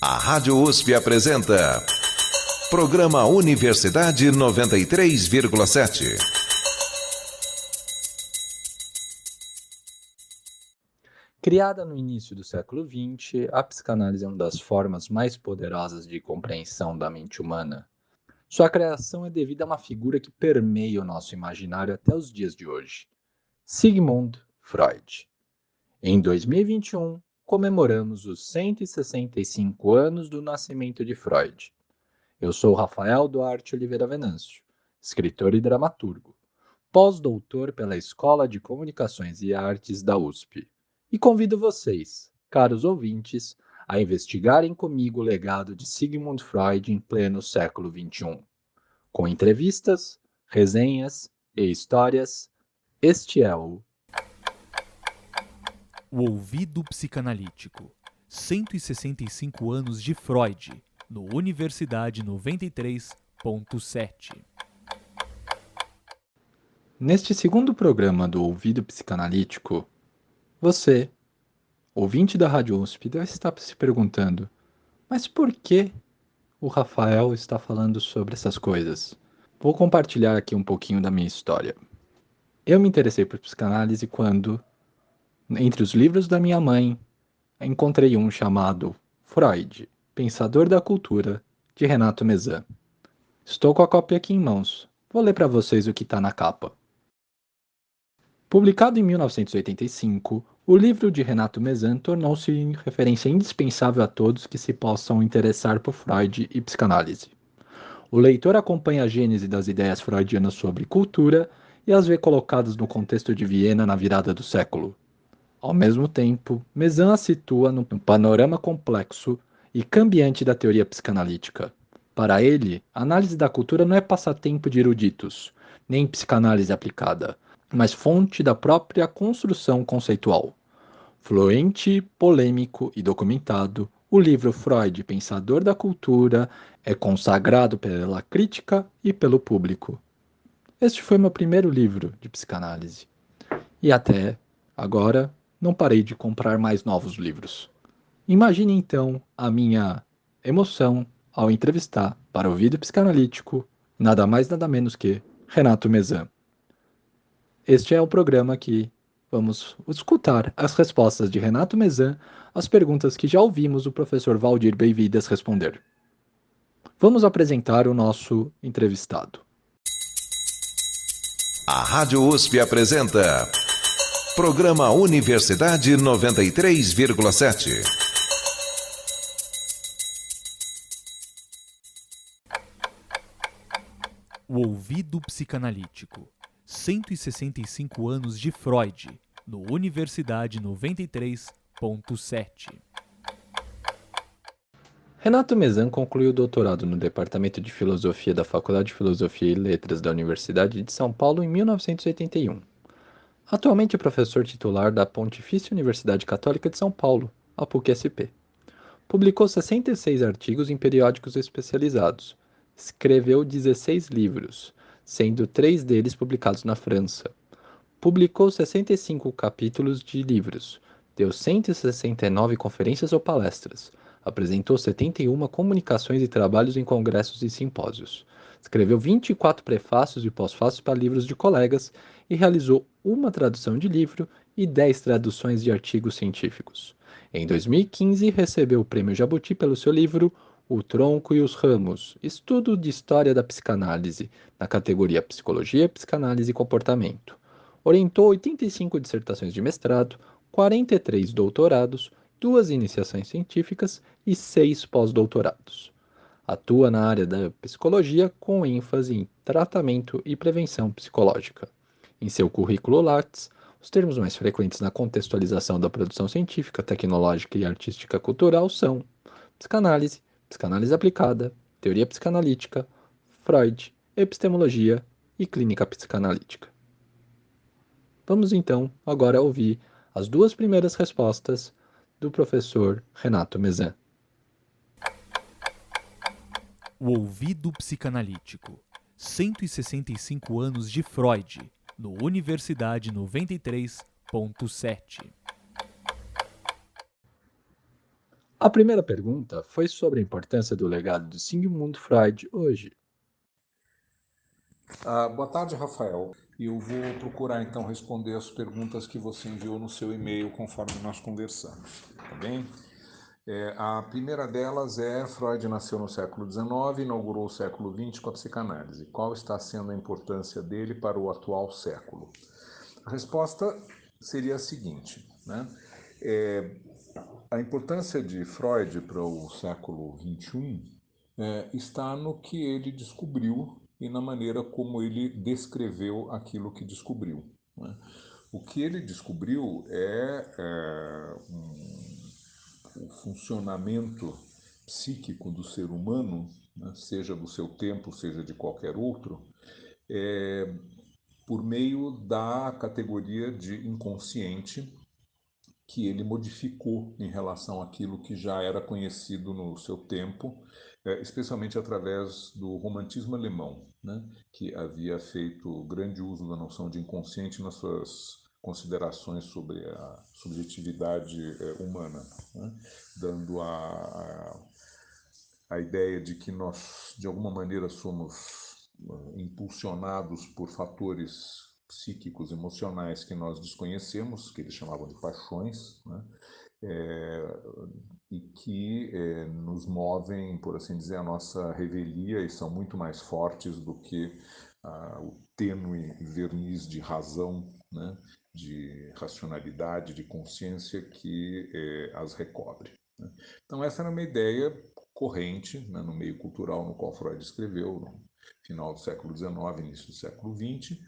A Rádio USP apresenta Programa Universidade 93,7. Criada no início do século XX, a psicanálise é uma das formas mais poderosas de compreensão da mente humana. Sua criação é devida a uma figura que permeia o nosso imaginário até os dias de hoje: Sigmund Freud. Em 2021, comemoramos os 165 anos do nascimento de Freud. Eu sou Rafael Duarte Oliveira Venâncio, escritor e dramaturgo, pós-doutor pela Escola de Comunicações e Artes da USP. E convido vocês, caros ouvintes, a investigarem comigo o legado de Sigmund Freud em pleno século XXI. Com entrevistas, resenhas e histórias, este é o Ouvido Psicanalítico. 165 anos de Freud, no Universidade 93,7. Neste segundo programa do Ouvido Psicanalítico, você, ouvinte da Rádio USP, deve estar se perguntando: mas por que o Rafael está falando sobre essas coisas? Vou compartilhar aqui um pouquinho da minha história. Eu me interessei por psicanálise quando, entre os livros da minha mãe, encontrei um chamado Freud, Pensador da Cultura, de Renato Mezan. Estou com a cópia aqui em mãos. Vou ler para vocês o que está na capa. Publicado em 1985, o livro de Renato Mezan tornou-se referência indispensável a todos que se possam interessar por Freud e psicanálise. O leitor acompanha a gênese das ideias freudianas sobre cultura e as vê colocadas no contexto de Viena na virada do século. Ao mesmo tempo, Mezan as situa no panorama complexo e cambiante da teoria psicanalítica. Para ele, a análise da cultura não é passatempo de eruditos, nem psicanálise aplicada, mas fonte da própria construção conceitual. Fluente, polêmico e documentado, o livro Freud, Pensador da Cultura, é consagrado pela crítica e pelo público. Este foi meu primeiro livro de psicanálise. E até agora não parei de comprar mais novos livros. Imagine então a minha emoção ao entrevistar para o Ouvido Psicanalítico nada mais nada menos que Renato Mezan. Este é o programa que vamos escutar as respostas de Renato Mezan às perguntas que já ouvimos o professor Valdir Beividas responder. Vamos apresentar o nosso entrevistado. A Rádio USP apresenta Programa Universidade 93,7. O Ouvido Psicanalítico. 165 anos de Freud, no Universidade 93,7. Renato Mezan concluiu o doutorado no Departamento de Filosofia da Faculdade de Filosofia e Letras da Universidade de São Paulo em 1981. Atualmente é professor titular da Pontifícia Universidade Católica de São Paulo, a PUC-SP. Publicou 66 artigos em periódicos especializados. Escreveu 16 livros, sendo 3 deles publicados na França. Publicou 65 capítulos de livros, deu 169 conferências ou palestras, apresentou 71 comunicações e trabalhos em congressos e simpósios. Escreveu 24 prefácios e pós-fácios para livros de colegas e realizou uma tradução de livro e 10 traduções de artigos científicos. Em 2015, recebeu o Prêmio Jabuti pelo seu livro O Tronco e os Ramos, Estudo de História da Psicanálise, na categoria Psicologia, Psicanálise e Comportamento. Orientou 85 dissertações de mestrado, 43 doutorados, 2 iniciações científicas e 6 pós-doutorados. Atua na área da psicologia com ênfase em tratamento e prevenção psicológica. Em seu currículo Lattes, os termos mais frequentes na contextualização da produção científica, tecnológica e artística cultural são psicanálise, psicanálise aplicada, teoria psicanalítica, Freud, epistemologia e clínica psicanalítica. Vamos então agora ouvir as 2 primeiras respostas do professor Renato Mezan. O Ouvido Psicanalítico. 165 anos de Freud, no Universidade 93,7. A primeira pergunta foi sobre a importância do legado de Sigmund Freud hoje. Boa tarde, Rafael. Eu vou procurar então responder as perguntas que você enviou no seu e-mail conforme nós conversamos, tá bem? A primeira delas é: Freud nasceu no século XIX e inaugurou o século XX com a psicanálise. Qual está sendo a importância dele para o atual século? A resposta seria a seguinte, né? A importância de Freud para o século XXI está no que ele descobriu e na maneira como ele descreveu aquilo que descobriu, né? O que ele descobriu o funcionamento psíquico do ser humano, né, seja do seu tempo, seja de qualquer outro, por meio da categoria de inconsciente, que ele modificou em relação àquilo que já era conhecido no seu tempo, especialmente através do romantismo alemão, né, que havia feito grande uso da noção de inconsciente nas suas considerações sobre a subjetividade humana, né, dando a ideia de que nós, de alguma maneira, somos impulsionados por fatores psíquicos, emocionais que nós desconhecemos, que eles chamavam de paixões, né? É, e que nos movem, por assim dizer, a nossa revelia e são muito mais fortes do que o tênue verniz de razão, né? De racionalidade, de consciência que as recobre, né? Então essa era uma ideia corrente, né, no meio cultural no qual Freud escreveu, no final do século XIX, início do século XX.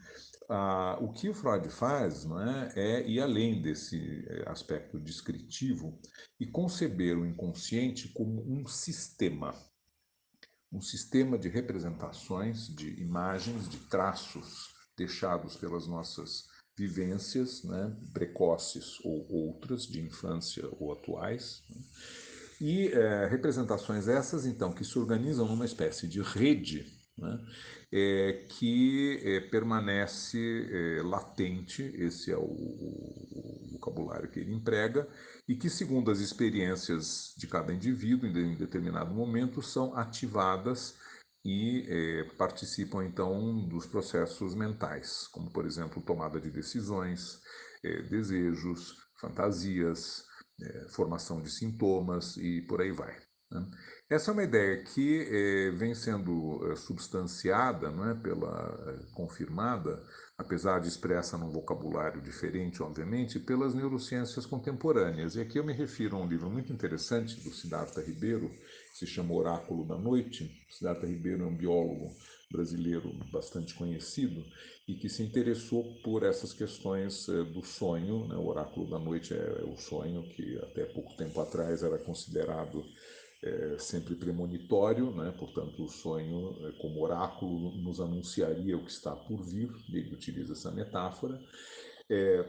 O que o Freud faz, né, é ir além desse aspecto descritivo e conceber o inconsciente como um sistema de representações, de imagens, de traços deixados pelas nossas vivências, né, precoces ou outras, de infância ou atuais, né? E representações essas, então, que se organizam numa espécie de rede, né, que permanece latente, esse é o vocabulário que ele emprega, e que, segundo as experiências de cada indivíduo, em determinado momento, são ativadas e participam, então, dos processos mentais, como, por exemplo, tomada de decisões, desejos, fantasias, formação de sintomas e por aí vai, né? Essa é uma ideia que vem sendo substanciada, não é, confirmada, apesar de expressa num vocabulário diferente, obviamente, pelas neurociências contemporâneas. E aqui eu me refiro a um livro muito interessante do Siddhartha Ribeiro, que se chama Oráculo da Noite. Siddhartha Ribeiro é um biólogo brasileiro bastante conhecido e que se interessou por essas questões do sonho, né? O oráculo da noite é o sonho, que até pouco tempo atrás era considerado sempre premonitório, né? Portanto, o sonho, como oráculo, nos anunciaria o que está por vir. Ele utiliza essa metáfora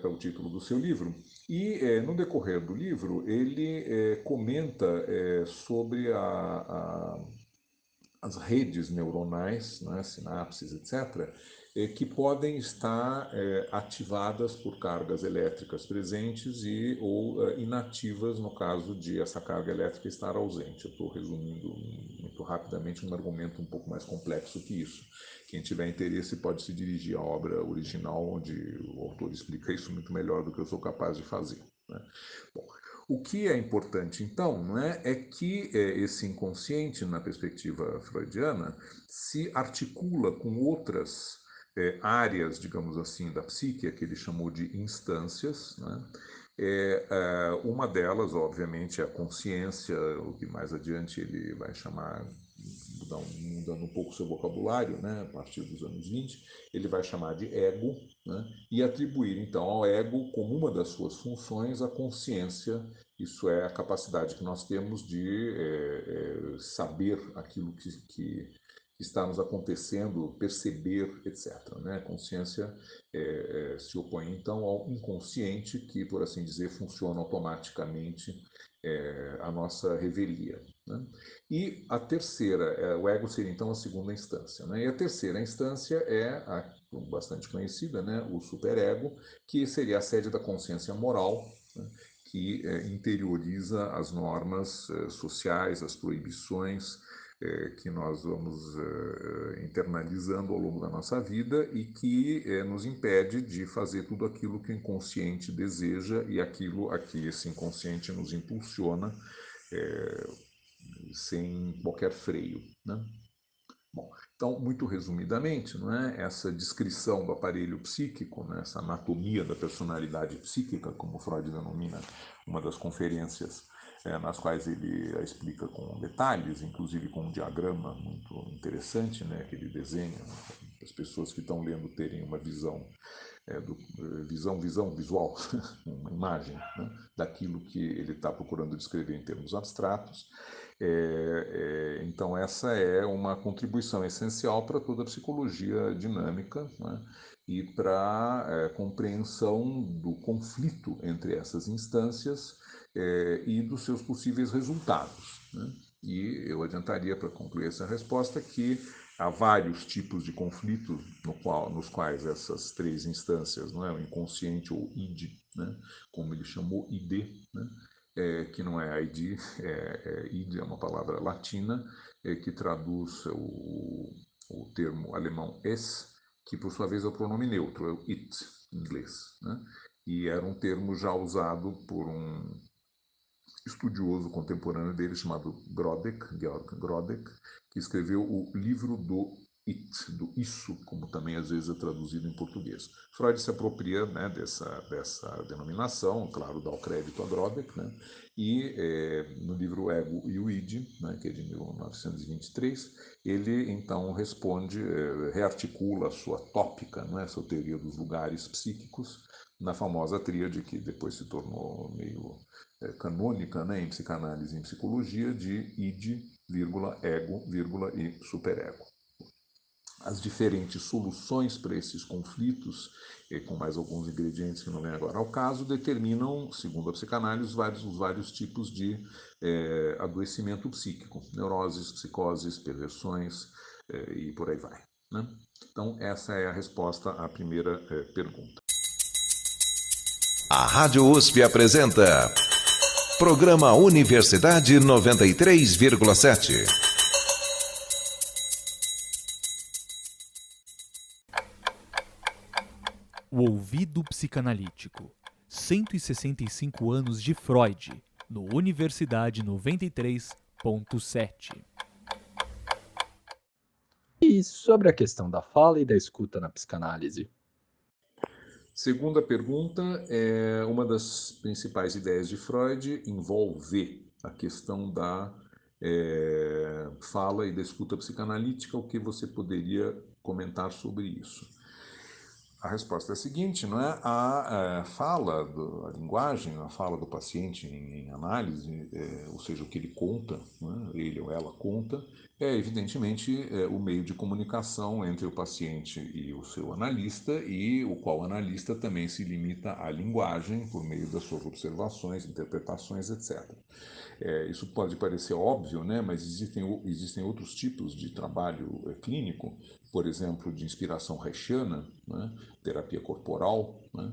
para o título do seu livro. E no decorrer do livro, ele comenta sobre as redes neuronais, né, sinapses, etc., que podem estar ativadas por cargas elétricas presentes ou inativas no caso de essa carga elétrica estar ausente. Eu estou resumindo muito rapidamente um argumento um pouco mais complexo que isso. Quem tiver interesse pode se dirigir à obra original, onde o autor explica isso muito melhor do que eu sou capaz de fazer, né? Bom, o que é importante, então, não é que esse inconsciente, na perspectiva freudiana, se articula com outras áreas, digamos assim, da psique, que ele chamou de instâncias, né? Uma delas, obviamente, é a consciência, o que mais adiante ele vai chamar, mudando um pouco o seu vocabulário, né, a partir dos anos 20, ele vai chamar de ego, né, e atribuir, então, ao ego, como uma das suas funções, a consciência. Isso é a capacidade que nós temos de saber aquilo que está nos acontecendo, perceber, etc., né? A consciência se opõe, então, ao inconsciente, que, por assim dizer, funciona automaticamente a nossa revelia, né? E a terceira, o ego seria, então, a segunda instância, né? E a terceira instância é bastante conhecida, né? O superego, que seria a sede da consciência moral, né? que interioriza as normas sociais, as proibições que nós vamos internalizando ao longo da nossa vida e que nos impede de fazer tudo aquilo que o inconsciente deseja e aquilo a que esse inconsciente nos impulsiona sem qualquer freio, né? Bom, então, muito resumidamente, não é? Essa descrição do aparelho psíquico, né? Essa anatomia da personalidade psíquica, como Freud denomina uma das conferências nas quais ele a explica com detalhes, inclusive com um diagrama muito interessante, né? Que ele desenha, para as pessoas que estão lendo terem uma visão visual, uma imagem, né, daquilo que ele está procurando descrever em termos abstratos. Então, essa é uma contribuição essencial para toda a psicologia dinâmica, né, e para a compreensão do conflito entre essas instâncias e dos seus possíveis resultados, né? E eu adiantaria, para concluir essa resposta, que há vários tipos de conflitos nos quais essas três instâncias, não é, o inconsciente ou id, né, como ele chamou id, né, que não é id, id é uma palavra latina que traduz o termo alemão es, que por sua vez é o pronome neutro, é o it em inglês, né, e era um termo já usado por um estudioso contemporâneo dele chamado Georg Grodek, que escreveu o livro do It, do Isso, como também às vezes é traduzido em português. Freud se apropria, né, dessa denominação, claro, dá o crédito a Grodek, né, e no livro Ego e o Id, né, que é de 1923, ele então responde, rearticula a sua tópica, né, sua teoria dos lugares psíquicos, na famosa tríade que depois se tornou meio canônica, né, em psicanálise e em psicologia, de id, ego, e superego. As diferentes soluções para esses conflitos, com mais alguns ingredientes que não vêm agora ao caso, determinam, segundo a psicanálise, os vários tipos de adoecimento psíquico, neuroses, psicoses, perversões e por aí vai, né? Então, essa é a resposta à primeira pergunta. A Rádio USP apresenta Programa Universidade 93,7. O ouvido psicanalítico. 165 anos de Freud, no Universidade 93,7. E sobre a questão da fala e da escuta na psicanálise? Segunda pergunta, uma das principais ideias de Freud envolve a questão da fala e da escuta psicanalítica. O que você poderia comentar sobre isso? A resposta é a seguinte, não é? A fala, a linguagem, a fala do paciente em análise, ou seja, o que ele conta, né, ele ou ela conta, é evidentemente o meio de comunicação entre o paciente e o seu analista, e o qual analista também se limita à linguagem por meio das suas observações, interpretações, etc. Isso pode parecer óbvio, né? Mas existem outros tipos de trabalho clínico, por exemplo, de inspiração reichiana, né? Terapia corporal, né?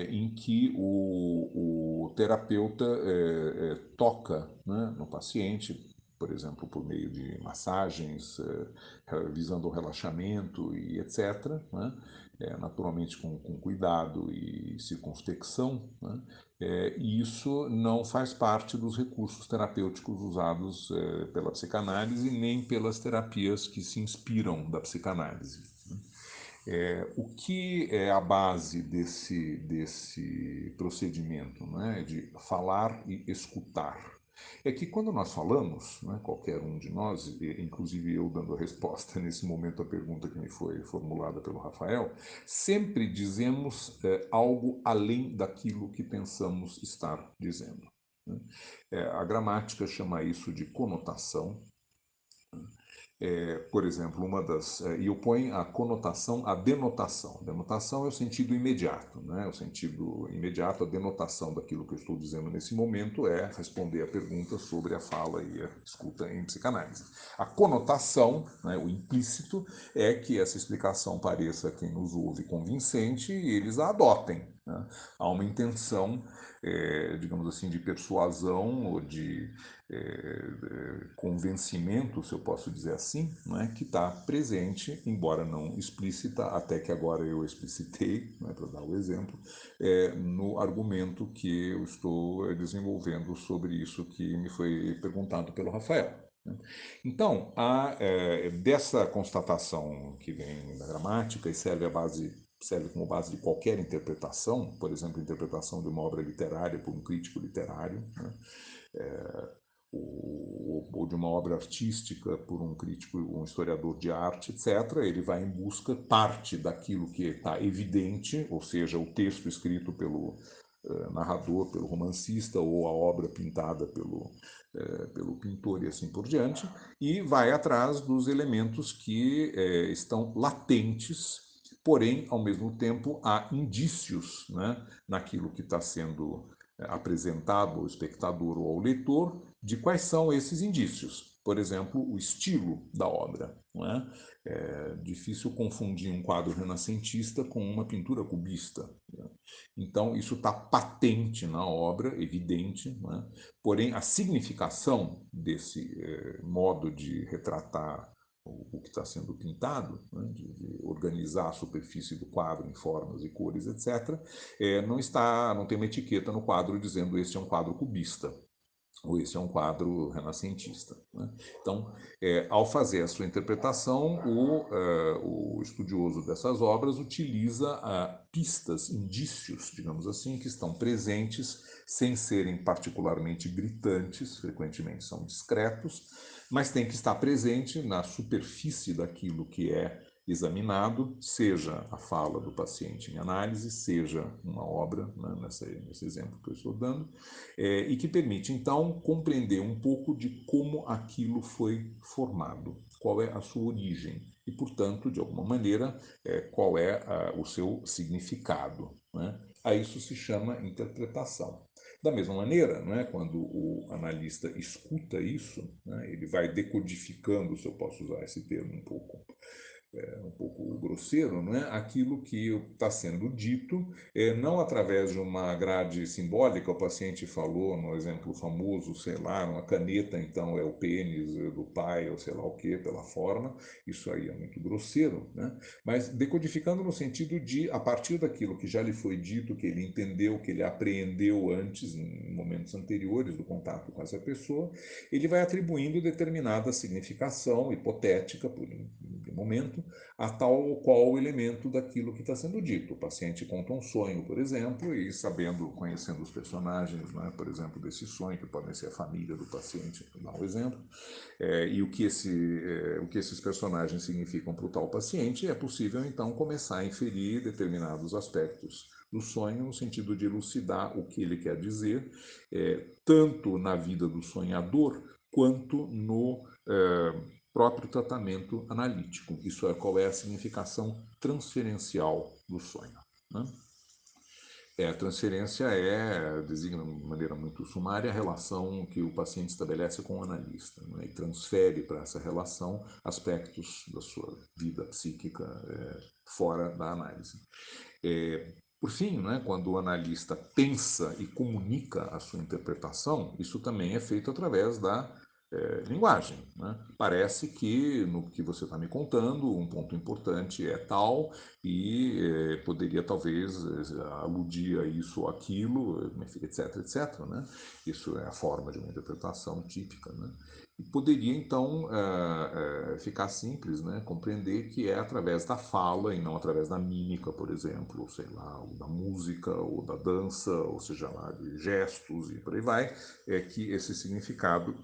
Em que o terapeuta toca, né, no paciente, por exemplo, por meio de massagens, visando o relaxamento e etc., né? Naturalmente com cuidado e circunspecção, né? E isso não faz parte dos recursos terapêuticos usados pela psicanálise nem pelas terapias que se inspiram da psicanálise. O que é a base desse procedimento, né, de falar e escutar? É que quando nós falamos, né, qualquer um de nós, inclusive eu dando a resposta nesse momento à pergunta que me foi formulada pelo Rafael, sempre dizemos algo além daquilo que pensamos estar dizendo, né? A gramática chama isso de conotação. Por exemplo, e opõe a conotação à denotação. Denotação é o sentido imediato, né? O sentido imediato, a denotação daquilo que eu estou dizendo nesse momento é responder a pergunta sobre a fala e a escuta em psicanálise. A conotação, né, o implícito, é que essa explicação pareça a quem nos ouve convincente e eles a adotem. né? Há uma intenção, digamos assim, de persuasão ou de convencimento, se eu posso dizer assim, né, que está presente, embora não explícita, até que agora eu explicitei, né, para dar o exemplo, no argumento que eu estou desenvolvendo sobre isso que me foi perguntado pelo Rafael. Então, dessa constatação que vem da gramática e serve como base de qualquer interpretação, por exemplo, interpretação de uma obra literária por um crítico literário, né? Ou de uma obra artística por um crítico, um historiador de arte, etc., ele vai em busca parte daquilo que está evidente, ou seja, o texto escrito pelo narrador, pelo romancista, ou a obra pintada pelo pintor e assim por diante, e vai atrás dos elementos que estão latentes, porém, ao mesmo tempo, há indícios, né, naquilo que está sendo apresentado ao espectador ou ao leitor, de quais são esses indícios. Por exemplo, o estilo da obra. Não é? É difícil confundir um quadro renascentista com uma pintura cubista. Né? Então, isso está patente na obra, evidente, não é? Porém, a significação desse modo de retratar o que está sendo pintado, né, de organizar a superfície do quadro em formas e cores, etc., não tem uma etiqueta no quadro dizendo este é um quadro cubista ou este é um quadro renascentista. Né? Então, ao fazer a sua interpretação, o estudioso dessas obras utiliza pistas, indícios, digamos assim, que estão presentes sem serem particularmente gritantes, frequentemente são discretos, mas tem que estar presente na superfície daquilo que é examinado, seja a fala do paciente em análise, seja uma obra, né, nesse exemplo que eu estou dando, e que permite, então, compreender um pouco de como aquilo foi formado, qual é a sua origem e, portanto, de alguma maneira, qual é o seu significado. Né? A isso se chama interpretação. Da mesma maneira, né, quando o analista escuta isso, né, ele vai decodificando, se eu posso usar esse termo um pouco grosseiro, não é? Aquilo que está sendo dito, não através de uma grade simbólica, o paciente falou, no exemplo famoso, sei lá, uma caneta, então é o pênis do pai, ou sei lá o que, pela forma, isso aí é muito grosseiro, né? Mas decodificando no sentido de, a partir daquilo que já lhe foi dito, que ele entendeu, que ele apreendeu antes, em momentos anteriores do contato com essa pessoa, ele vai atribuindo determinada significação hipotética, por um momento, a tal ou qual elemento daquilo que está sendo dito. O paciente conta um sonho, por exemplo, e conhecendo os personagens, né, por exemplo, desse sonho, que podem ser a família do paciente, para dar um exemplo, e o que esses personagens significam para o tal paciente, é possível, então, começar a inferir determinados aspectos do sonho, no sentido de elucidar o que ele quer dizer, tanto na vida do sonhador, quanto no próprio tratamento analítico. Isso é, qual é a significação transferencial do sonho. Né? A transferência designa de maneira muito sumária a relação que o paciente estabelece com o analista, né? E transfere para essa relação aspectos da sua vida psíquica fora da análise. Por fim, né, quando o analista pensa e comunica a sua interpretação, isso também é feito através da linguagem. Né? Parece que no que você está me contando, um ponto importante é tal e poderia talvez aludir a isso ou aquilo, etc, etc. Né? Isso é a forma de uma interpretação típica. Né? E poderia, então, ficar simples, né? Compreender que é através da fala e não através da mímica, por exemplo, ou sei lá, ou da música, ou da dança, ou seja lá, de gestos e por aí vai, que esse significado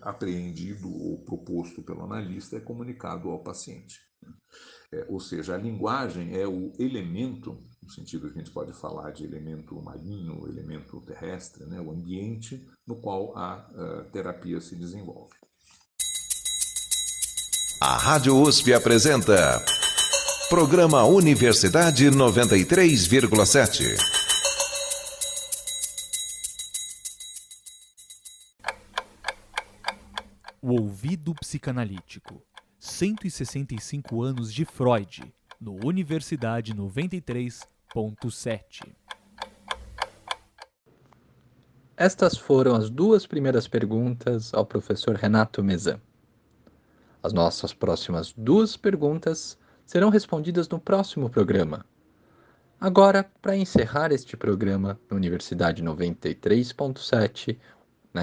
apreendido ou proposto pelo analista é comunicado ao paciente. Ou seja, a linguagem é o elemento, no sentido que a gente pode falar de elemento marinho, elemento terrestre, né, o ambiente no qual a terapia se desenvolve. A Rádio USP apresenta Programa Universidade 93,7. O ouvido psicanalítico. 165 anos de Freud, no Universidade 93,7. Estas foram as 2 primeiras perguntas ao professor Renato Mezan. As nossas próximas 2 perguntas serão respondidas no próximo programa. Agora, para encerrar este programa na Universidade 93.7,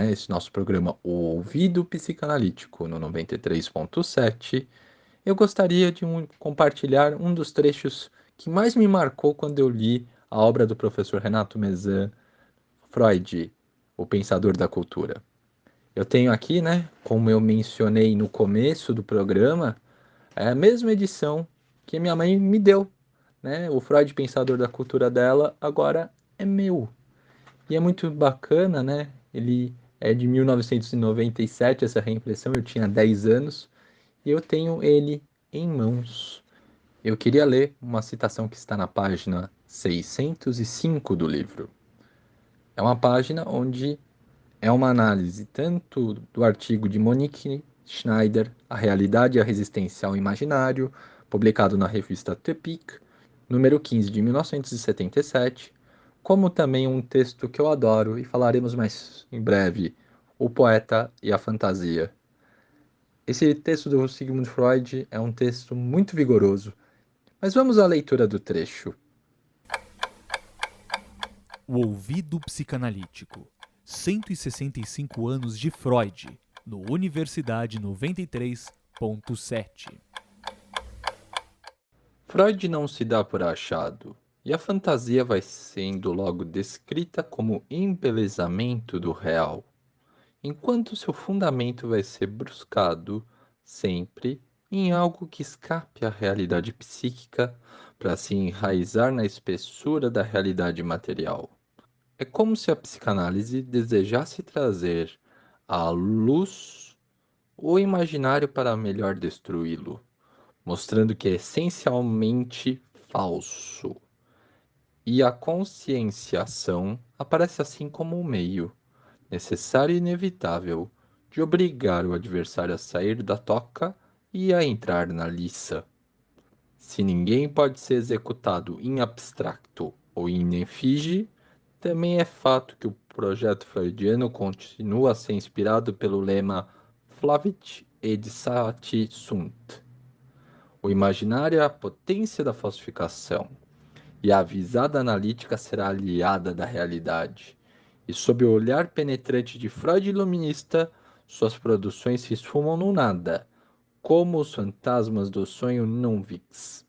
esse nosso programa O Ouvido Psicanalítico no 93.7, eu gostaria de compartilhar um dos trechos que mais me marcou quando eu li a obra do professor Renato Mezan, Freud, o Pensador da Cultura. Eu tenho aqui, como eu mencionei no começo do programa, é a mesma edição que minha mãe me deu, o Freud, Pensador da Cultura dela, agora é meu. E é muito bacana, ele é de 1997, essa reimpressão, eu tinha 10 anos, e eu tenho ele em mãos. Eu queria ler uma citação que está na página 605 do livro. É uma página onde é uma análise tanto do artigo de Monique Schneider, A Realidade e a Resistência ao Imaginário, publicado na revista Topic, número 15 de 1977, como também um texto que eu adoro e falaremos mais em breve, O Poeta e a Fantasia. Esse texto do Sigmund Freud é um texto muito vigoroso, mas vamos à leitura do trecho. O Ouvido Psicanalítico. 165 anos de Freud, no Universidade 93.7. Freud não se dá por achado, e a fantasia vai sendo logo descrita como embelezamento do real, enquanto seu fundamento vai ser bruscado sempre em algo que escape à realidade psíquica para se enraizar na espessura da realidade material. É como se a psicanálise desejasse trazer à luz o imaginário para melhor destruí-lo, mostrando que é essencialmente falso. E a conscienciação aparece assim como um meio, necessário e inevitável, de obrigar o adversário a sair da toca e a entrar na liça. Se ninguém pode ser executado em abstracto ou in effigie, também é fato que o projeto freudiano continua a ser inspirado pelo lema Flavit et Sati sunt. O imaginário é a potência da falsificação, e a avisada analítica será aliada da realidade. E sob o olhar penetrante de Freud iluminista, suas produções se esfumam no nada, como os fantasmas do sonho non-vix.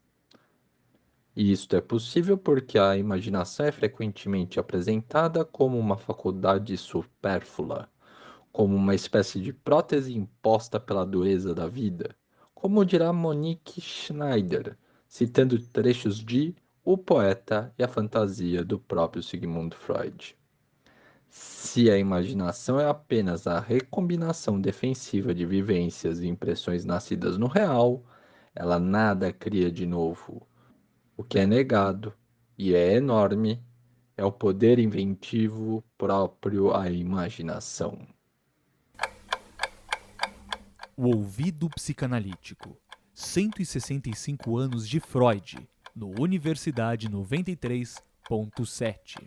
E isto é possível porque a imaginação é frequentemente apresentada como uma faculdade supérflua, como uma espécie de prótese imposta pela dureza da vida, como dirá Monique Schneider, citando trechos de O Poeta e a Fantasia do próprio Sigmund Freud. Se a imaginação é apenas a recombinação defensiva de vivências e impressões nascidas no real, ela nada cria de novo. O que é negado, e é enorme, é o poder inventivo próprio à imaginação. O Ouvido Psicanalítico. 165 anos de Freud, no Universidade 93.7.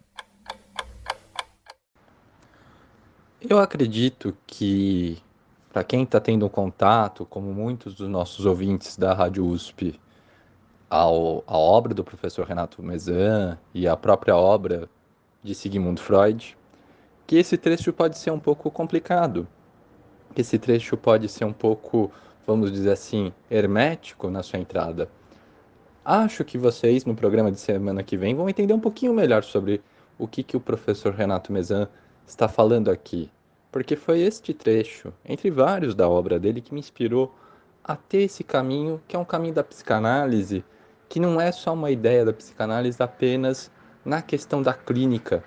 Eu acredito que, para quem está tendo um contato, como muitos dos nossos ouvintes da Rádio USP, a obra do professor Renato Mezan e a própria obra de Sigmund Freud, que esse trecho pode ser um pouco complicado, que esse trecho pode ser um pouco, vamos dizer assim, hermético na sua entrada. Acho que vocês, no programa de semana que vem, vão entender um pouquinho melhor sobre o que o professor Renato Mezan está falando aqui, porque foi este trecho, entre vários da obra dele, que me inspirou a ter esse caminho, que é um caminho da psicanálise, que não é só uma ideia da psicanálise apenas na questão da clínica,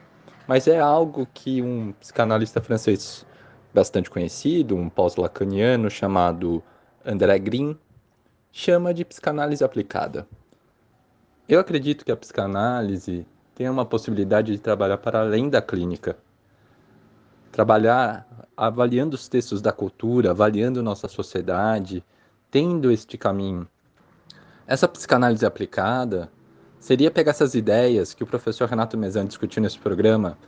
mas é algo que um psicanalista francês bastante conhecido, um pós-lacaniano chamado André Green, chama de psicanálise aplicada. Eu acredito que a psicanálise tem uma possibilidade de trabalhar para além da clínica. Trabalhar avaliando os textos da cultura, avaliando nossa sociedade, tendo este caminho. Essa psicanálise aplicada seria pegar essas ideias que o professor Renato Mezan discutiu nesse programa,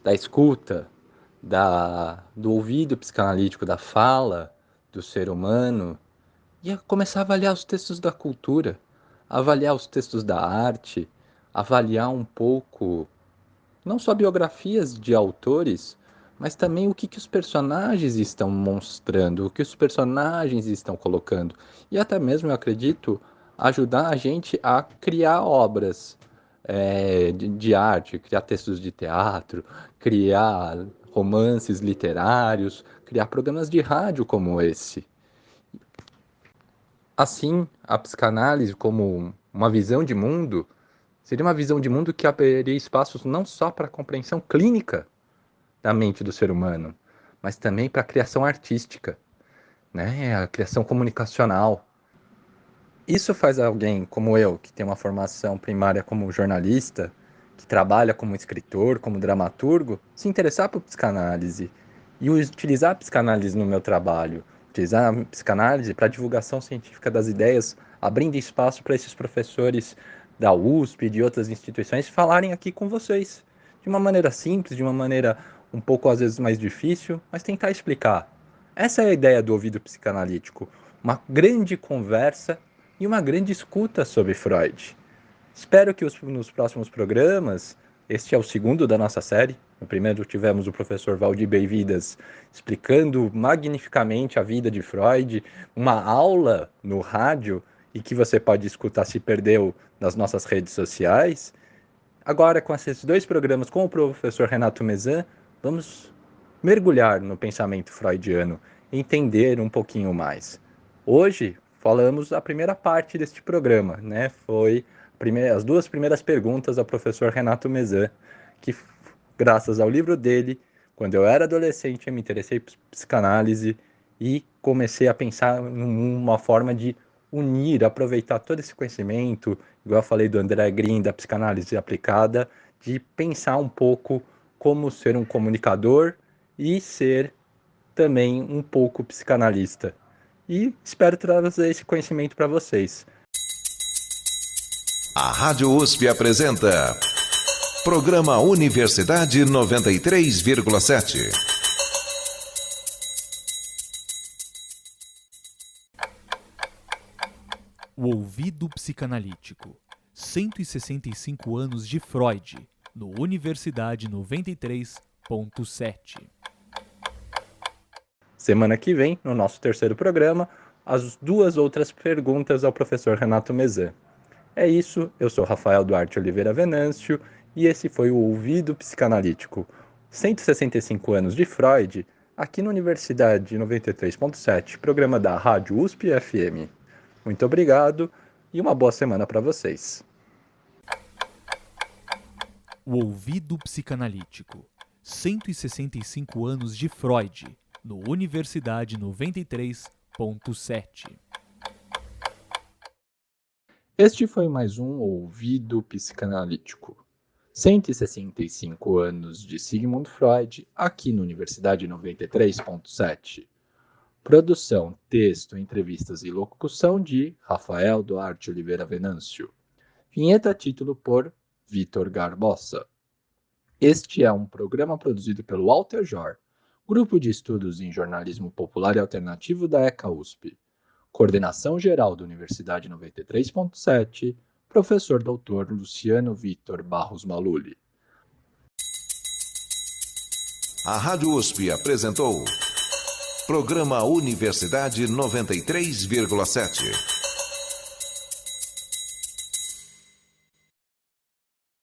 da escuta, do ouvido psicanalítico, da fala do ser humano, e começar a avaliar os textos da cultura, avaliar os textos da arte, avaliar um pouco, não só biografias de autores, mas também o que os personagens estão mostrando, o que os personagens estão colocando. E até mesmo, eu acredito, ajudar a gente a criar obras de arte, criar textos de teatro, criar romances literários, criar programas de rádio como esse. Assim, a psicanálise como uma visão de mundo seria uma visão de mundo que abriria espaços não só para a compreensão clínica da mente do ser humano, mas também para a criação artística, né? A criação comunicacional. Isso faz alguém como eu, que tem uma formação primária como jornalista, que trabalha como escritor, como dramaturgo, se interessar por psicanálise e utilizar a psicanálise no meu trabalho, utilizar a psicanálise para a divulgação científica das ideias, abrindo espaço para esses professores da USP e de outras instituições falarem aqui com vocês, de uma maneira simples, de uma maneira um pouco às vezes mais difícil, mas tentar explicar. Essa é a ideia do ouvido psicanalítico, uma grande conversa e uma grande escuta sobre Freud. Espero que nos próximos programas, este é o segundo da nossa série, no primeiro tivemos o professor Valdir Beividas explicando magnificamente a vida de Freud, uma aula no rádio e que você pode escutar se perdeu nas nossas redes sociais. Agora, com esses dois programas com o professor Renato Mezan, vamos mergulhar no pensamento freudiano, entender um pouquinho mais. Hoje, falamos a primeira parte deste programa, né? Foi as duas primeiras perguntas ao professor Renato Mezan, que graças ao livro dele, quando eu era adolescente, eu me interessei por psicanálise e comecei a pensar numa forma de unir, aproveitar todo esse conhecimento, igual eu falei do André Green, da psicanálise aplicada, de pensar um pouco como ser um comunicador e ser também um pouco psicanalista. E espero trazer esse conhecimento para vocês. A Rádio USP apresenta Programa Universidade 93,7. O ouvido psicanalítico. 165 anos de Freud, no Universidade 93,7. Semana que vem, no nosso terceiro programa, as duas outras perguntas ao professor Renato Mezan. É isso, eu sou Rafael Duarte Oliveira Venâncio e esse foi o Ouvido Psicanalítico. 165 anos de Freud, aqui na Universidade 93.7, programa da Rádio USP FM. Muito obrigado e uma boa semana para vocês. O ouvido psicanalítico. 165 anos de Freud, no Universidade 93.7. Este foi mais um Ouvido Psicanalítico. 165 anos de Sigmund Freud, aqui na Universidade 93.7. Produção, texto, entrevistas e locução de Rafael Duarte Oliveira Venâncio. Vinheta título por Vitor Garbosa. Este é um programa produzido pelo Walter Jor, Grupo de Estudos em Jornalismo Popular e Alternativo da ECA USP. Coordenação Geral da Universidade 93.7, Professor Dr. Luciano Vitor Barros Maluli. A Rádio USP apresentou Programa Universidade 93,7.